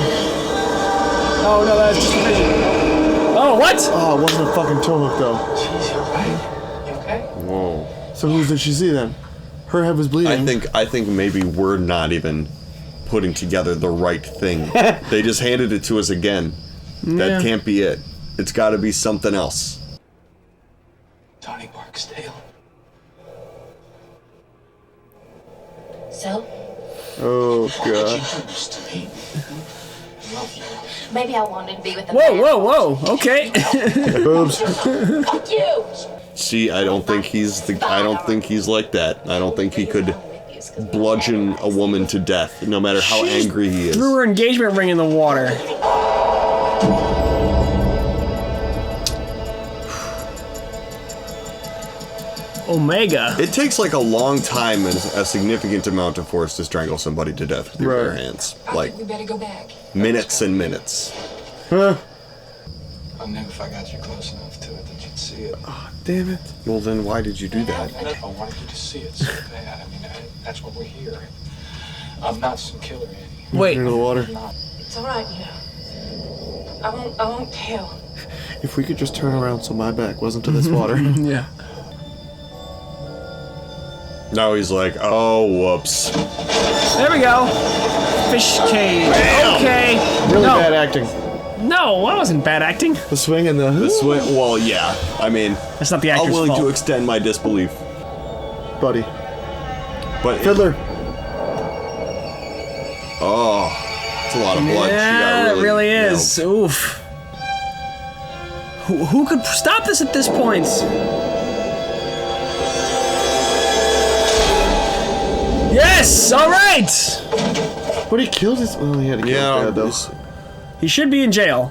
Oh no, that's just a vision. Oh, what? Oh, it wasn't a fucking tow hook, though. Jeez, you're right. You okay? Whoa. So who did she see then? Her head was bleeding. I think maybe we're not even putting together the right thing. They just handed it to us again. That can't be it. It's got to be something else. Tony Barksdale. So, Oh, God. maybe I wanted to be with a Whoa, man. whoa. Okay. Boobs. Fuck you! See, I don't think he's like that. I don't think he could bludgeon a woman to death, no matter how angry he is. Threw her engagement ring in the water. Omega. It takes like a long time and a significant amount of force to strangle somebody to death with your bare hands. Like We better go back. minutes and minutes. I knew if I got you close enough to it that you'd see it. Oh, damn it. Well, then why did you do that? I wanted you to see it so bad. I mean, that's what we're here. I'm not some killer, Annie. Wait. Into the water. It's all right, you know. I won't tell. If we could just turn around so my back wasn't to this water. Yeah. Now he's like, oh, whoops. There we go. Fish cage. Bam. Okay. Really No. bad acting. No, that wasn't bad acting. The swing and The swing. Well, yeah. I mean, That's not the actor's I'm willing fault. to extend my disbelief. Buddy. But Fiddler. Oh, it's a lot of blood. Yeah, it really is. Oof. Who could stop this at this point? Yes! All right! But he killed his... Oh, he had to kill his dad, though. He should be in jail.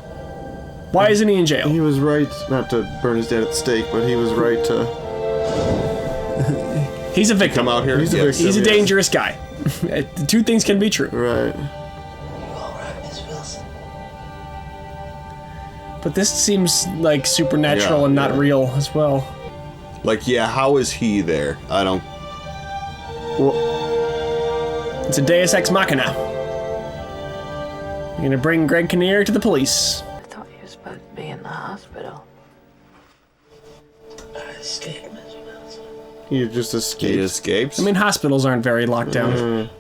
Why isn't he in jail? He was right not to burn his dad at the stake, but he was right to... He's a victim. Come out here. He's a victim. He's a yes. dangerous guy. The two things can be true. Right. But this seems like supernatural and not real as well. Like, yeah, how is he there? I don't... It's a Deus Ex Machina. You're gonna bring Greg Kinnear to the police. I thought you were supposed to be in the hospital. I escaped, Mr. Nelson. He just escaped. He escapes? I mean, hospitals aren't very locked down.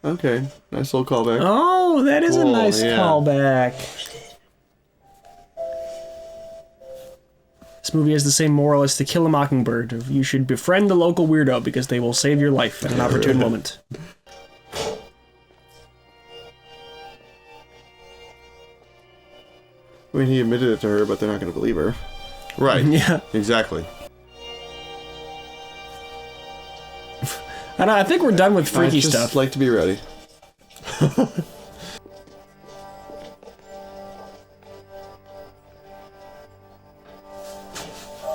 Okay. Nice little callback. Oh, that is a Cool, nice yeah. callback. This movie has the same moral as To Kill a Mockingbird. You should befriend the local weirdo because they will save your life at an opportune moment. I mean, he admitted it to her, but they're not going to believe her. Right. Yeah. Exactly. I think we're done with freaky I just stuff. like to be ready.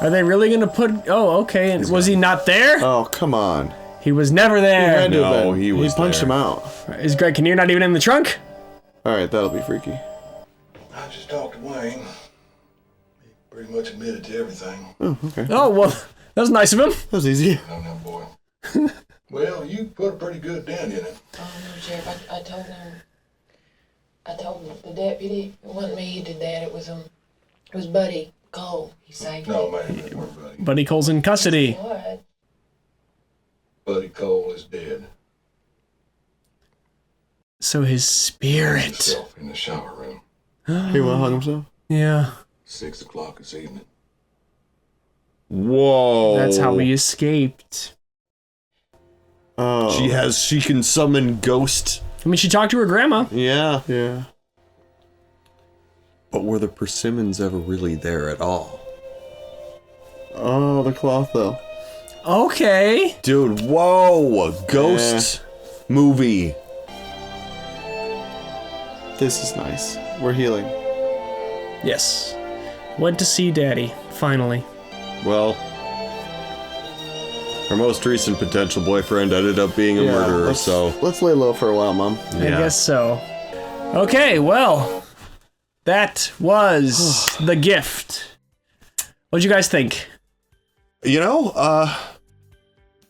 Are they really gonna put... Oh, okay. And was he not there? Oh, come on. He was never He there. had to have No, been. he was punched there. him out. Is Greg Kinnear not even in the trunk? Alright, that'll be freaky. I just talked to Wayne. He pretty much admitted to everything. Oh, okay. Oh, well, that was nice of him. That was easy. I don't know, boy. Well, you put a pretty good dent in it. Oh, no, Sheriff, I told him. I told the deputy it wasn't me who did that. It was Buddy Cole. He saved me. No, man, it weren't Buddy. Buddy Cole's in custody. What? Buddy Cole is dead. So his spirit. Himself in the shower room. He will hung himself? Yeah. 6 o'clock this evening. Whoa. That's how he escaped. Oh. She can summon ghost. I mean, she talked to her grandma. Yeah. Yeah. But were the persimmons ever really there at all? Oh, the cloth, though. Okay. Dude, whoa. Ghost movie. This is nice. We're healing. Yes. Went to see Daddy, finally. Well, her most recent potential boyfriend ended up being a murderer, so... Let's lay low for a while, Mom. I guess so. Okay, well, that was The Gift. What'd you guys think? You know,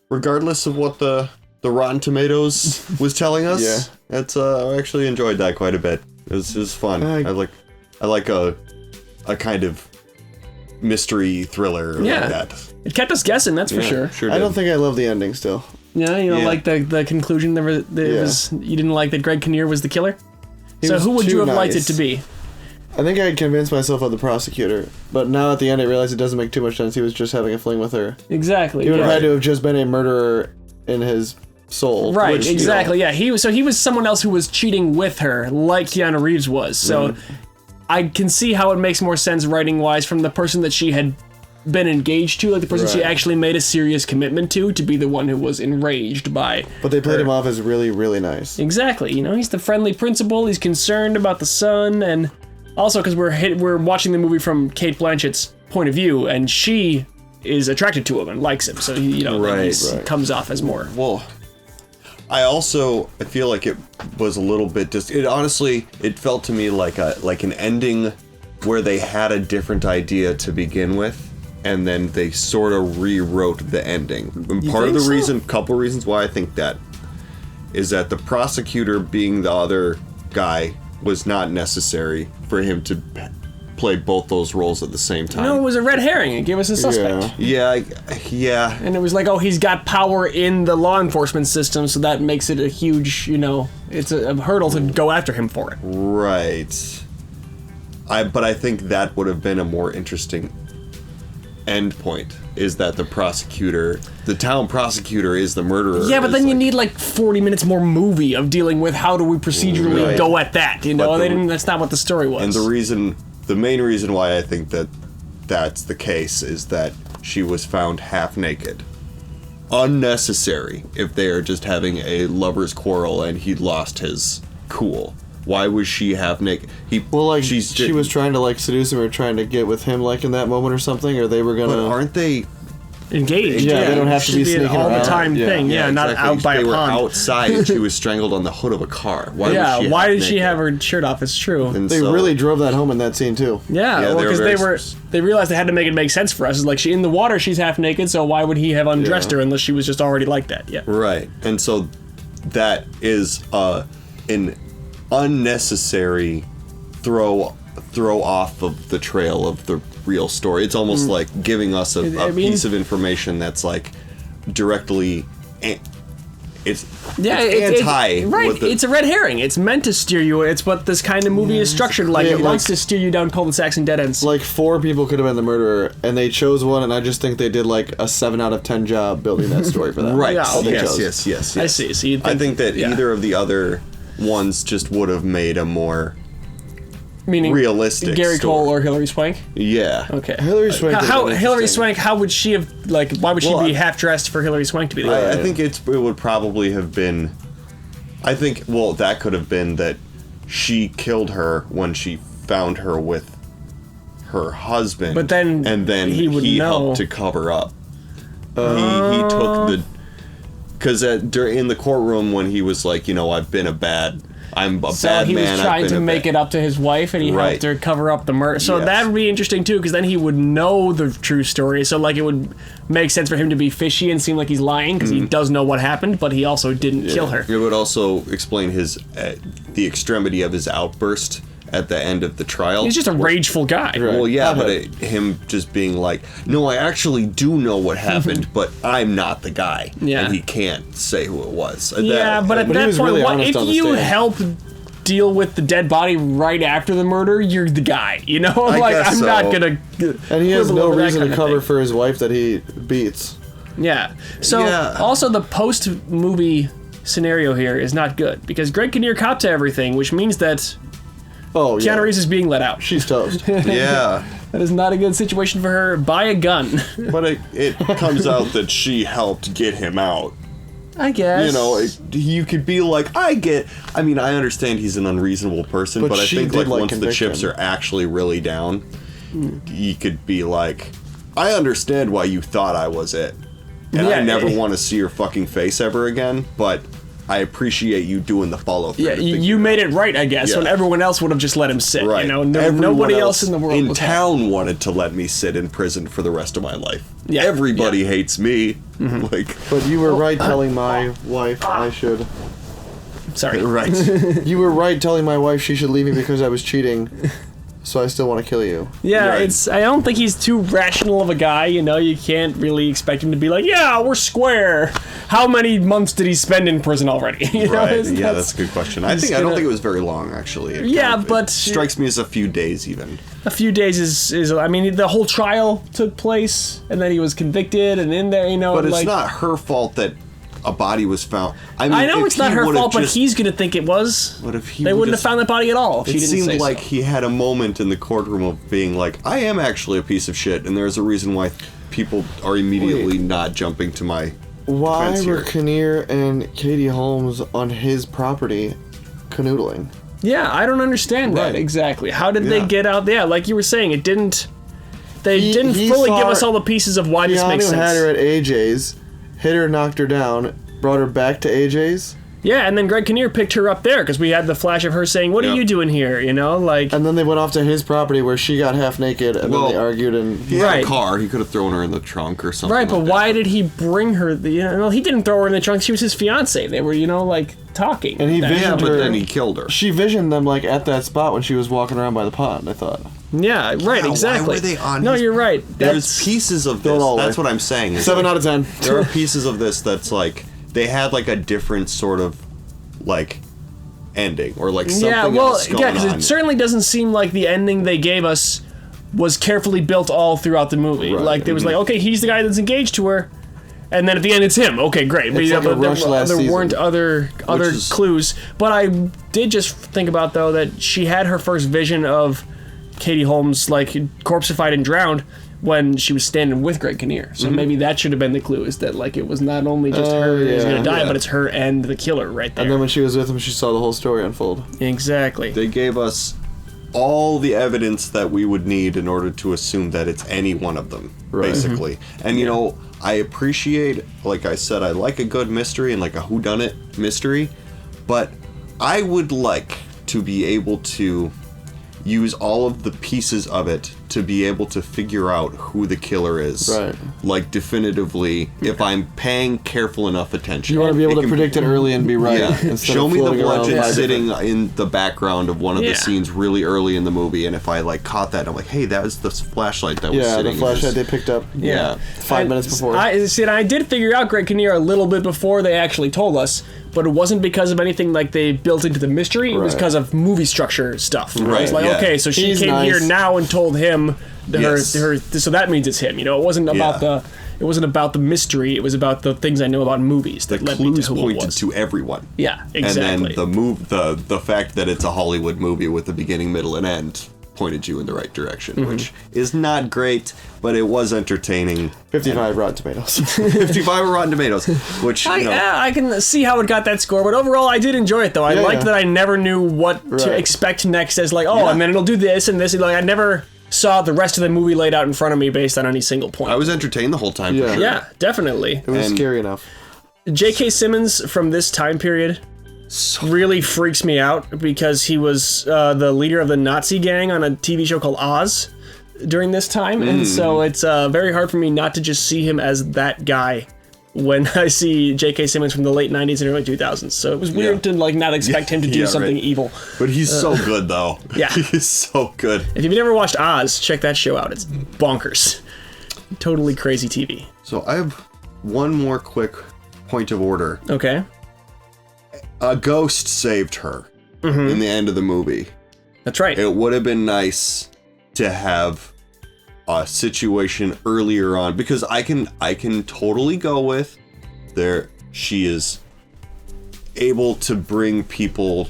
regardless of what the Rotten Tomatoes was telling us, that's I actually enjoyed that quite a bit. It was fun. I like a kind of mystery thriller like that. It kept us guessing, that's for sure. Sure I don't think I love the ending still. Yeah, you don't like the conclusion. You didn't like that Greg Kinnear was the killer. So who would you have liked it to be? I think I had convinced myself of the prosecutor, but now at the end I realized it doesn't make too much sense. He was just having a fling with her. Exactly. He would have had to have just been a murderer in his soul. Right, which, exactly, yeah. He was someone else who was cheating with her, like Keanu Reeves was. So I can see how it makes more sense writing-wise from the person that she had been engaged to, like the person she actually made a serious commitment to be the one who was enraged by. But they played him off as really, really nice. Exactly, you know, he's the friendly principal, he's concerned about the son, and also because we're watching the movie from Cate Blanchett's point of view, and she is attracted to him and likes him, so he comes off as more. Well, I feel like it was a little bit it felt to me like an ending where they had a different idea to begin with, and then they sort of rewrote the ending. And part of the couple reasons why I think that is that the prosecutor being the other guy was not necessary for him to play both those roles at the same time. No, it was a red herring. It gave us a suspect. Yeah. And it was like, oh, he's got power in the law enforcement system, so that makes it a huge, it's a hurdle to go after him for it. Right. But I think that would have been a more interesting end point, is that the town prosecutor is the murderer. Yeah, but then you need like 40 minutes more movie of dealing with how do we procedurally go at that, that's not what the story was. And the main reason why I think that that's the case is that she was found half naked. Unnecessary if they are just having a lover's quarrel and he'd lost his cool. Why was she half naked? She was trying to seduce him or trying to get with him in that moment or something, or they were gonna. But aren't they engaged? Yeah, they don't have to be sneaking all around. the time thing. Yeah, not exactly. out by they a were pond. Outside and she was strangled on the hood of a car. Why did she have her shirt off? It's true. And they really drove that home in that scene too. Yeah, because they realized they had to make it make sense for us. It's like in the water she's half naked, so why would he have undressed her unless she was just already like that? Yeah. Right, and so that is an unnecessary throw off of the trail of the real story. It's almost like giving us a piece of information that's directly it's anti. Right, it's a red herring. It's meant to steer you. It's what this kind of movie is structured like. It wants to steer you down cul-de-sacs and dead ends. 4 people could have been the murderer, and they chose one, and I just think they did a 7 out of 10 job building that story for that. Right. Yes. I see. So I think that either of the other ones just would have made a more realistic Gary story. Cole or Hilary Swank? Yeah. Okay. Hilary Swank. Hilary Swank, how would she have, why would she be half dressed for Hilary Swank to be I think it would probably have been, that could have been that she killed her when she found her with her husband. But then he know. helped to cover up. He took Because in the courtroom when he was like, I've been I'm a bad man. So he was trying to make it up to his wife, and he helped her cover up the murder. So that would be interesting too, because then he would know the true story. So like it would make sense for him to be fishy and seem like he's lying because he does know what happened, but he also didn't kill her. It would also explain the extremity of his outburst at the end of the trial. He's just a rageful guy. Right. Well, yeah, but him just being like, no, I actually do know what happened, but I'm not the guy. Yeah. And he can't say who it was. But at that point, if you help deal with the dead body right after the murder, you're the guy. I'm not gonna. And he has no reason to cover for his wife that he beats. Yeah. So also the post-movie scenario here is not good because Greg Kinnear copped to everything, which means that Keanu Reeves is being let out. She's toast. Yeah. That is not a good situation for her. Buy a gun. But it comes out that she helped get him out. I guess. You could be like, I understand he's an unreasonable person, but I think like once the chips are actually really down, you could be like, I understand why you thought I was it. And I never want to see your fucking face ever again, but I appreciate you doing the follow through. Yeah, you made it right, I guess, when everyone else would have just let him sit. Right. Nobody else in the world in town wanted to let me sit in prison for the rest of my life. Yeah. Everybody hates me. But you were right telling my wife I should. Sorry. Right. You were right telling my wife she should leave me because I was cheating. So I still want to kill you. Yeah, right. I don't think he's too rational of a guy, You can't really expect him to be like, yeah, we're square. How many months did he spend in prison already? That's a good question. I don't think it was very long, actually. It strikes me as a few days, even. A few days is the whole trial took place, and then he was convicted, and in there, But it's not her fault that a body was found. I know it's not her fault, but he's gonna think it was. What if they wouldn't have found that body at all if she didn't say so? It seemed like he had a moment in the courtroom of being like, I am actually a piece of shit, and there's a reason why people are immediately not jumping to my Why defense were here. Kinnear and Katie Holmes on his property canoodling? Yeah, I don't understand that exactly. How did they get out there? Like you were saying, it didn't. They didn't fully give us all the pieces of why this makes sense. Keanu had her at AJ's. Hit her, knocked her down, brought her back to AJ's. Yeah, and then Greg Kinnear picked her up there because we had the flash of her saying, "What are you doing here?" And then they went off to his property where she got half naked, and then they argued. And he had a car. He could have thrown her in the trunk or something. Right, but why did he bring her? He didn't throw her in the trunk. She was his fiance. They were, talking. And he visioned her. But then he killed her. She visioned them at that spot when she was walking around by the pond. I thought. Yeah, right, exactly. Why were they on? No, you're right. There's pieces of this. That's what I'm saying. 7 out of 10. There are pieces of this that's like they had like a different sort of ending or something else going on. Because it certainly doesn't seem like the ending they gave us was carefully built all throughout the movie. Right. It was okay, he's the guy that's engaged to her, and then at the end it's him. Okay, great. It's like a rush last there season. weren't other clues, but I did just think about though that she had her first vision of Katie Holmes corpseified and drowned when she was standing with Greg Kinnear. So maybe that should have been the clue, is that it was not only just her who's gonna die, but it's her and the killer right there. And then when she was with him, she saw the whole story unfold. Exactly. They gave us all the evidence that we would need in order to assume that it's any one of them, basically. And I appreciate, like I said, I like a good mystery and like a whodunit mystery, but I would like to be able to use all of the pieces of it to be able to figure out who the killer is. Right. Definitively, if I'm paying careful enough attention. You want to be able to predict it early and be right. Yeah. Show me the bludgeon sitting in the background of one of the scenes really early in the movie, and if I caught that, I'm like, hey, that was the flashlight that was sitting. Yeah, the flashlight they picked up. Yeah. 5 minutes before. I did figure out Greg Kinnear a little bit before they actually told us, but it wasn't because of anything they built into the mystery. It was because of movie structure stuff. Right. It's okay, so she came here now and told him her, so that means it's him. It wasn't about it wasn't about the mystery. It was about the things I know about movies that led me to who it was. Pointed to everyone. Yeah, exactly. And then the fact that it's a Hollywood movie with a beginning, middle, and end pointed you in the right direction, which is not great, but it was entertaining. 55 Rotten Tomatoes. 55 Rotten Tomatoes, which I can see how it got that score, but overall I did enjoy it though. I liked that I never knew what to expect next, as and then it'll do this and this. I never saw the rest of the movie laid out in front of me based on any single point. I was entertained the whole time. For sure. Yeah, definitely. It was scary enough. J.K. Simmons from this time period really freaks me out because he was the leader of the Nazi gang on a TV show called Oz during this time, and so it's very hard for me not to just see him as that guy when I see J.K. Simmons from the late 90s and early 2000s. So it was weird to like not expect him to do something evil. But he's so good though. Yeah. He's so good. If you've never watched Oz, check that show out. It's bonkers. Totally crazy TV. So I have one more quick point of order. Okay. A ghost saved her in the end of the movie. That's right. It would have been nice to have a situation earlier on, because I can totally go with she is able to bring people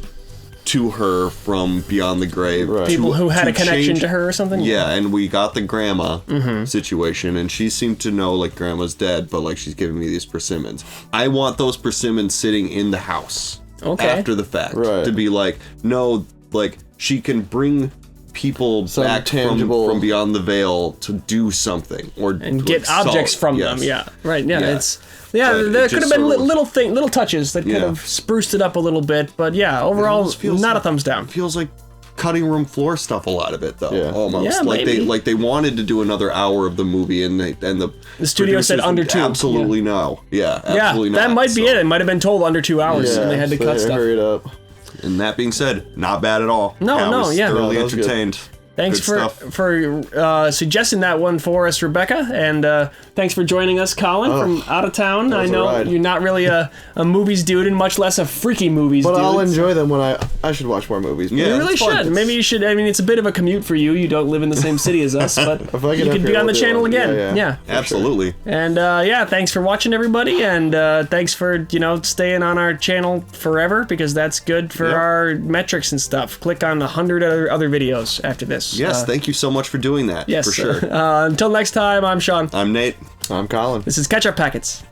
to her from beyond the grave. Right. People who had a connection to her or something? Yeah, and we got the grandma situation, and she seemed to know, like, grandma's dead, but, like, she's giving me these persimmons. I want those persimmons sitting in the house after the fact. Right. To be like, no, like, she can bring people Some back tangible from beyond the veil to do something and get objects from them. Yeah, right. Yeah, Yeah. there could have been little touches that could have spruced it up a little bit, but yeah, overall, not a thumbs down. Feels like cutting room floor stuff, a lot of it though. Yeah. Almost Yeah, like maybe. they wanted to do another hour of the movie, and the studio said producers under would 2. Absolutely no. Yeah, absolutely that not. might be it. It might have been told under 2 hours, and they had to cut stuff. Hurry it up. And that being said, not bad at all. No, I no, was yeah. thoroughly No, that was good. entertained. Thanks Good for suggesting that one for us, Rebecca, and thanks for joining us, Colin, from out of town. I know you're not really a movies dude, and much less a freaky movies dude. But I'll enjoy them when I should watch more movies. You really should. Maybe you should. I mean, it's a bit of a commute for you. You don't live in the same city as us, but you could be on the channel again. Yeah, absolutely. And thanks for watching, everybody, and thanks for staying on our channel forever, because that's good for our metrics and stuff. Click on 100 other videos after this. Yes, thank you so much for doing that. Yes, for sure. Until next time, I'm Sean. I'm Nate. I'm Colin. This is Catch Up Packets.